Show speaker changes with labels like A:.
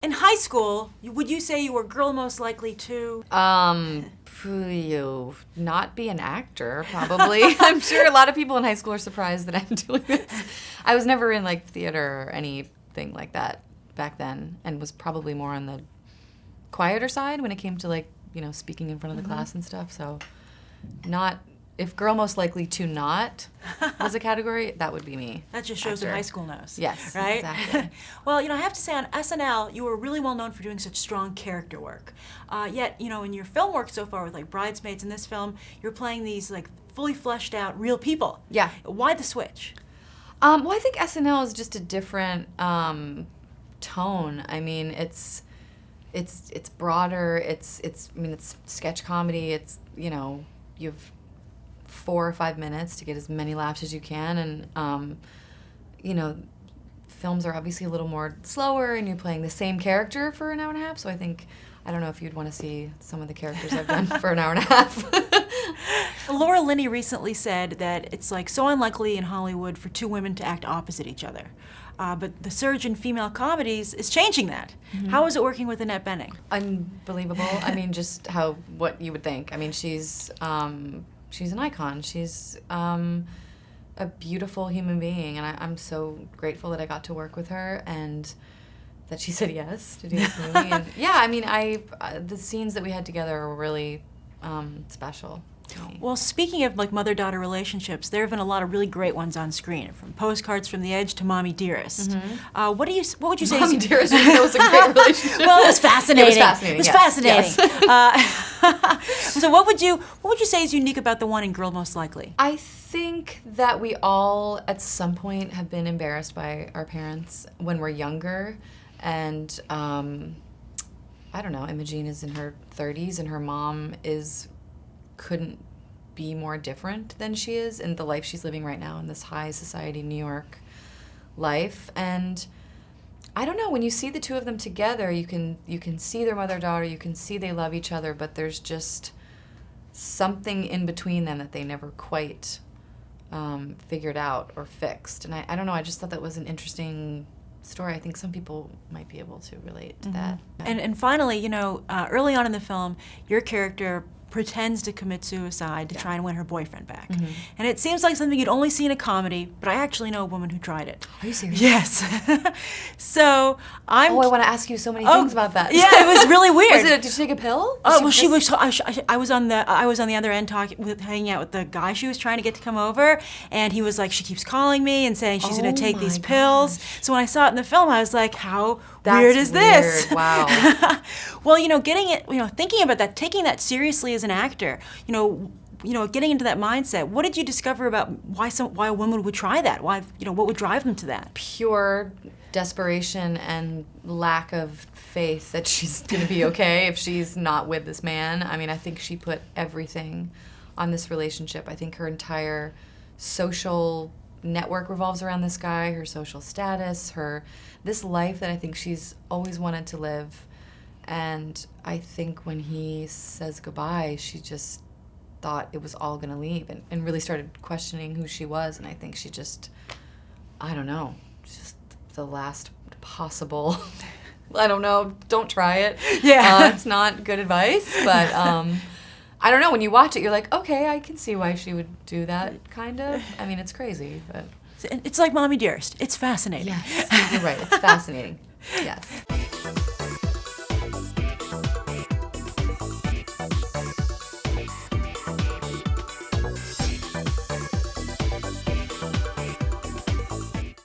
A: In high school, would you say you were girl most likely to?
B: Not be an actor, probably. I'm sure a lot of people in high school are surprised that I'm doing this. I was never in like theater or anything like that back then, and was probably more on the quieter side when it came to like, you know, speaking in front of the class and stuff. So not, if girl most likely to not was a category, that would be me.
A: That just shows what high school knows.
B: Yes,
A: right?
B: exactly.
A: Well, you know, I have to say on SNL, you were really well known for doing such strong character work. Yet, you know, in your film work so far with like Bridesmaids in this film, you're playing these like fully fleshed out real people.
B: Yeah.
A: Why the switch?
B: Well, I think SNL is just a different tone. I mean, it's broader. It's sketch comedy. It's, you know, you have 4 or 5 minutes to get as many laughs as you can, and you know, films are obviously a little more slower, and you're playing the same character for an hour and a half. So I don't know if you'd want to see some of the characters I've done for an hour and a half.
A: Laura Linney recently said that it's like so unlikely in Hollywood for 2 women to act opposite each other. But the surge in female comedies is changing that. How is it working with Annette Bening?
B: Unbelievable. I mean, just what you would think. I mean, she's an icon. She's a beautiful human being, and I'm so grateful that I got to work with her and that she said yes to do this movie. And yeah, I mean, the scenes that we had together were really special to me.
A: Well, speaking of like mother-daughter relationships, there have been a lot of really great ones on screen, from Postcards from the Edge to Mommie Dearest. What would you say?
B: Mommie Dearest was a great relationship.
A: Well, it was fascinating.
B: It was fascinating.
A: It was
B: yes.
A: fascinating.
B: Yes.
A: So what would you say is unique about the one in Girl Most Likely?
B: I think that we all, at some point, have been embarrassed by our parents when we're younger. And I don't know, Imogene is in her 30s, and her mom couldn't be more different than she is in the life she's living right now in this high society New York life. And I don't know, when you see the two of them together, you can see their mother-daughter, you can see they love each other, but there's just something in between them that they never quite figured out or fixed. And I don't know, I just thought that was an interesting story. I think some people might be able to relate to that.
A: And finally, you know, early on in the film, your character pretends to commit suicide to try and win her boyfriend back. And it seems like something you'd only see in a comedy, but I actually know a woman who tried it.
B: Are you serious?
A: Yes. So I
B: want to ask you so many things about that.
A: Yeah, it was really weird.
B: Did she take a pill?
A: Oh, well, I was on the other end hanging out with the guy she was trying to get to come over, and he was like, she keeps calling me and saying she's going to take these pills. So when I saw it in the film, I was like, how weird is this?
B: Wow.
A: Well, you know, thinking about that, taking that seriously as an actor, you know, getting into that mindset, what did you discover about why a woman would try that? Why, you know, what would drive them to that?
B: Pure desperation and lack of faith that she's going to be okay if she's not with this man. I mean, I think she put everything on this relationship. I think her entire social network revolves around this guy, her social status, this life that I think she's always wanted to live. And I think when he says goodbye, she just thought it was all going to leave and really started questioning who she was. And I think she just, I don't know, just the last possible, I don't know, don't try it.
A: Yeah.
B: It's not good advice, but I don't know, when you watch it, you're like, okay, I can see why she would do that, kind of. I mean, it's crazy, but.
A: It's like Mommie Dearest. It's fascinating.
B: Yes, you're right, it's fascinating. Yes.